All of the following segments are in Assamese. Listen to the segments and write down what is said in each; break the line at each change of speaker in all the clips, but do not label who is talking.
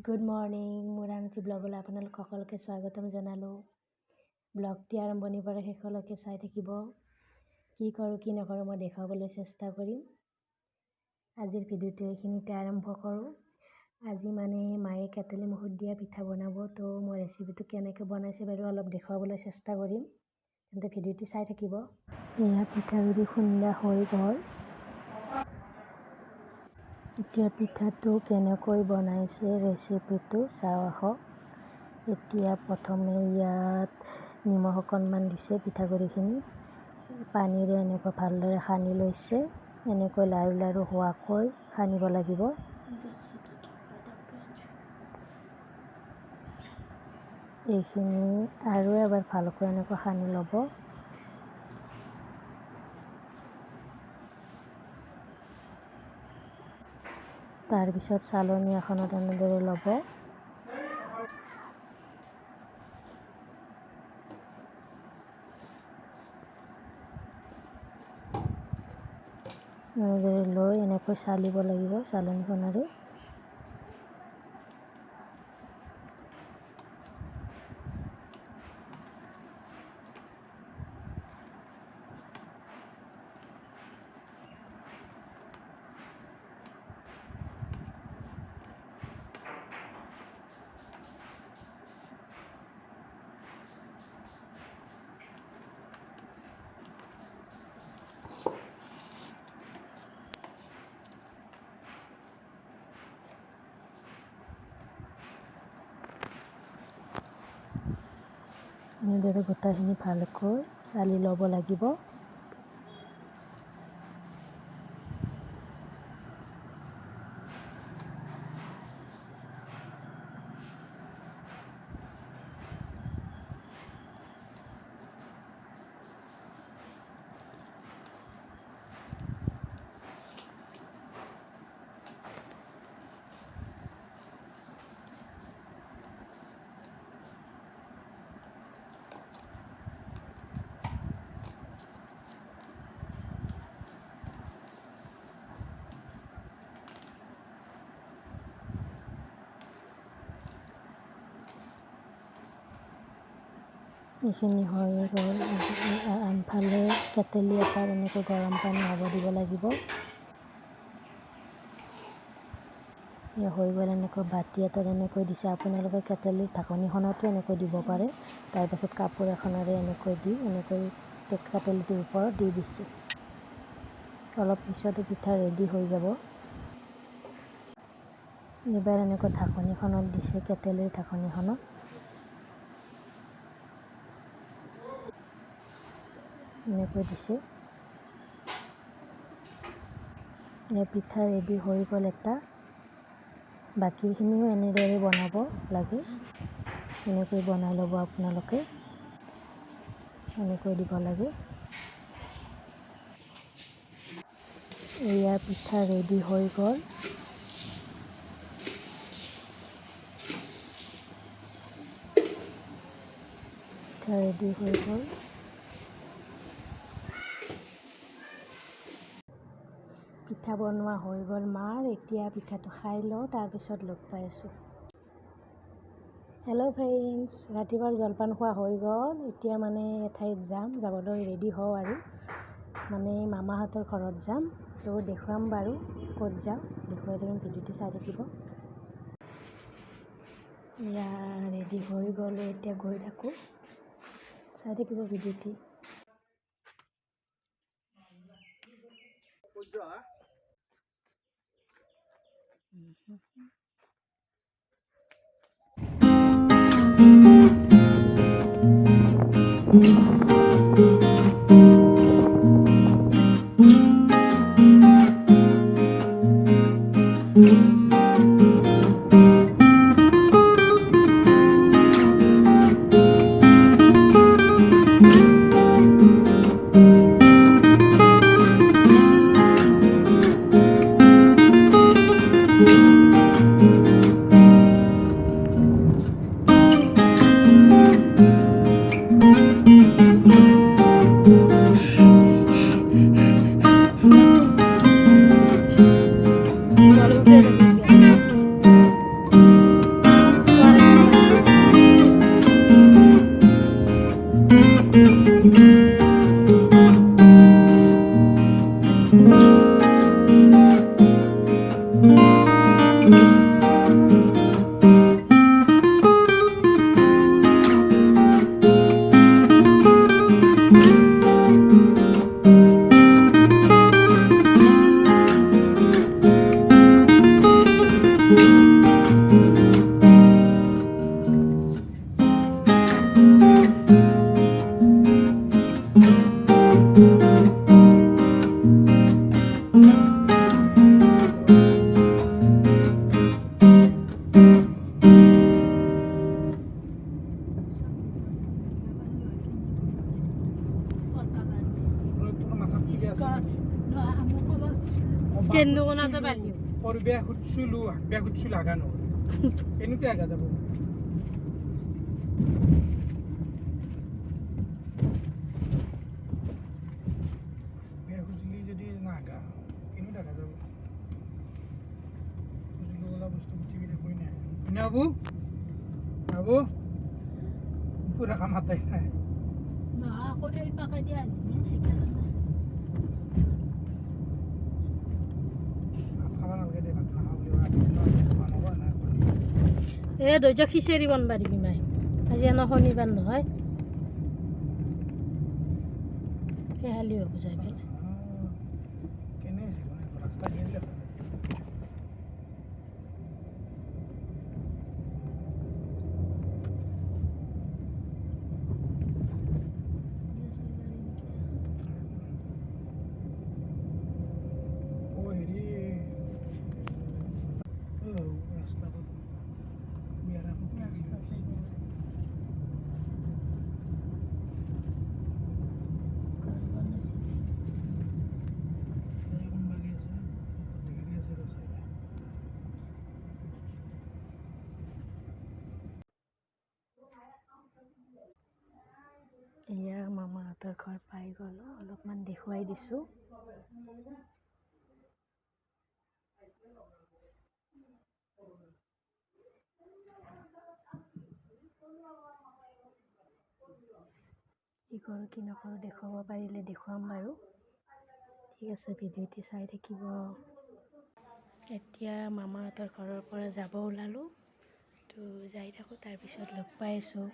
গুড মৰ্ণিং মুৰানতি ব্লগলৈ আপোনালোক সকলোকে স্বাগতম জনালোঁ। ব্লগটি আৰম্ভণিৰ পৰা শেষলৈকে চাই থাকিব। কি কৰোঁ কি নকৰোঁ মই দেখাবলৈ চেষ্টা কৰিম। আজিৰ ভিডিঅ'টো এইখিনিতে আৰম্ভ কৰোঁ। আজি মানে মায়ে কেটেলি মুখত দিয়া পিঠা বনাব, তো মই ৰেচিপিটো কেনেকৈ বনাইছে বাৰু অলপ দেখুৱাবলৈ চেষ্টা কৰিম, তেন্তে ভিডিঅ'টি চাই থাকিব। এয়া পিঠাগুড়ি খুন্দা হৈ গ'ল। এতিয়া পিঠাটো কেনেকৈ বনাইছে ৰেচিপিটো চাওঁ আহক। এতিয়া প্ৰথমে ইয়াত নিমখ অকণমান দিছে, পিঠাগুড়িখিনি পানীৰে এনেকৈ ভালদৰে সানি লৈছে। এনেকৈ লাৰু লাৰু হোৱাকৈ সানিব লাগিব। এইখিনি আৰু এবাৰ ভালকৈ এনেকৈ সানি ল'ব। তাৰপিছত চালনী এখনত এনেদৰে ল'ব। এনেদৰে লৈ এনেকৈ চালিব লাগিব চালনীখনেৰে। এনেদৰে গোটাখিনি ভালকৈ চালি ল'ব লাগিব। এইখিনি হৈ গ'ল। আনফালে কেটেলি এটাত এনেকৈ গৰম পানী হ'ব দিব লাগিব। হৈ গ'ল। এনেকৈ বাতি এটাত এনেকৈ দিছে। আপোনালোকে কেটেলিৰ ঢাকনিখনতো এনেকৈ দিব পাৰে। তাৰপাছত কাপোৰ এখনেৰে এনেকৈ দি এনেকৈ কেটেলিটোৰ ওপৰত দি দিছে। অলপ পিছতে পিঠা ৰেডি হৈ যাব। এইবাৰ এনেকৈ ঢাকনিখনত দিছে, কেটেলিৰ ঢাকনিখনত। এনেকৈ দিছে। পিঠা ৰেডি হৈ গ'ল এটা। বাকীখিনিও এনেদৰে বনাব লাগে। এনেকৈ বনাই ল'ব আপোনালোকে। এনেকৈ দিব লাগে। এয়া পিঠা ৰেডি হৈ গ'ল। পিঠা ৰেডি হৈ গ'ল। পিঠা বনোৱা হৈ গ'ল মাৰ। এতিয়া পিঠাটো খাই লওঁ, তাৰপিছত লগ পাই আছোঁ। হেল্ল' ফ্ৰেণ্ডছ, ৰাতিপুৱাৰ জলপান খোৱা হৈ গ'ল। এতিয়া মানে এঠাইত যাবলৈ ৰেডি হওঁ আৰু মানে মামাহঁতৰ ঘৰত যাম। তো দেখুৱাম বাৰু ক'ত যাওঁ, দেখুৱাই থাকিম, ভিডিঅ'টি চাই থাকিব। এয়া ৰেডি হৈ গ'লে এতিয়া গৈ থাকোঁ, চাই থাকিব ভিডিঅ'টি। Kendo ko na to value.
Beya hutsulu agano. Enu kya agada bo? Beya hutsuli jodi na aga. Enu daga jabo. Hutsulu wala bostu TV de koi nahi. Na abu? Abu? Pura kamatai nahi.
Na ako ay pakadian. ধৈৰ্য খিচিৰি বনাব দিবি মাই আজি এনে শনিবাৰ নহয় সেহালি হ'ব যাই পেলাই এয়া মামাহঁতৰ ঘৰ পাই গ'লো অলপমান দেখুৱাই দিছোঁ কি কৰোঁ কি নকৰোঁ দেখুৱাব পাৰিলে দেখুৱাম বাৰু ঠিক আছে ভিডিঅ'টি চাই থাকিব এতিয়া মামাহঁতৰ ঘৰৰ পৰা যাব ওলালোঁ তো যাই থাকোঁ তাৰপিছত লগ পাই আছোঁ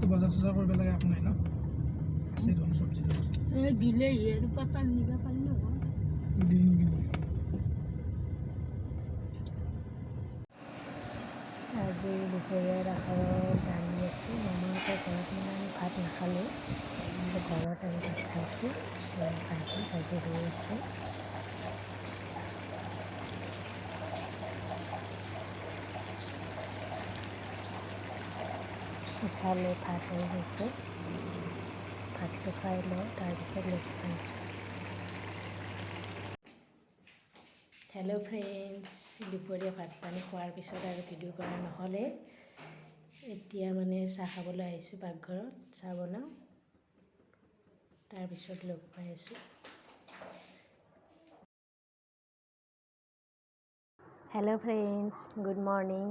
বজাৰ কৰিব লাগে আপোনাৰ ন আছে ধন সবজি
এই বিলাহী আৰু পাতাল নিবা পাৰি নহয় আজি দুপৰীয়াৰ আহাৰত দালি আছে মামাহঁতৰ ঘৰত মানে আমি ভাত নাখালোঁ ঘৰত আমি ভাত খাইছোঁ ভাজি হৈ আছে ইফালে ভাত হৈ গৈছে ভাত ভাতটো খুৱাই লওঁ, তাৰপিছত লগ পাম। হেল্ল' ফ্ৰেণ্ডছ, দুপৰীয়া ভাত পানী খোৱাৰ পিছত আৰু ভিডিঅ' কৰা নহ'লে, এতিয়া মানে চাহ খাবলৈ আহিছোঁ পাকঘৰত, চাহ বনাওঁ, তাৰপিছত লগ পাই আছোঁ। Hello' friends, good morning.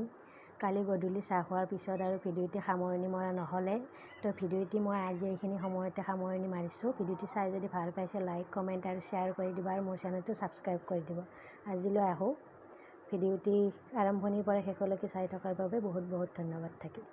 কালি গধূলি চাহ খোৱাৰ পিছত আৰু ভিডিঅ'টি সামৰণি মৰা নহ'লে, তো ভিডিঅ'টি মই আজি এইখিনি সময়তে সামৰণি মাৰিছোঁ। ভিডিঅ'টি চাই যদি ভাল পাইছে লাইক, কমেণ্ট আৰু শ্বেয়াৰ কৰি দিব আৰু মোৰ চেনেলটো ছাবস্ক্ৰাইব কৰি দিব। আজিলৈ আহোঁ। ভিডিঅ'টি আৰম্ভণিৰ পৰা শেষলৈকে চাই থকাৰ বাবে বহুত বহুত ধন্যবাদ থাকিল।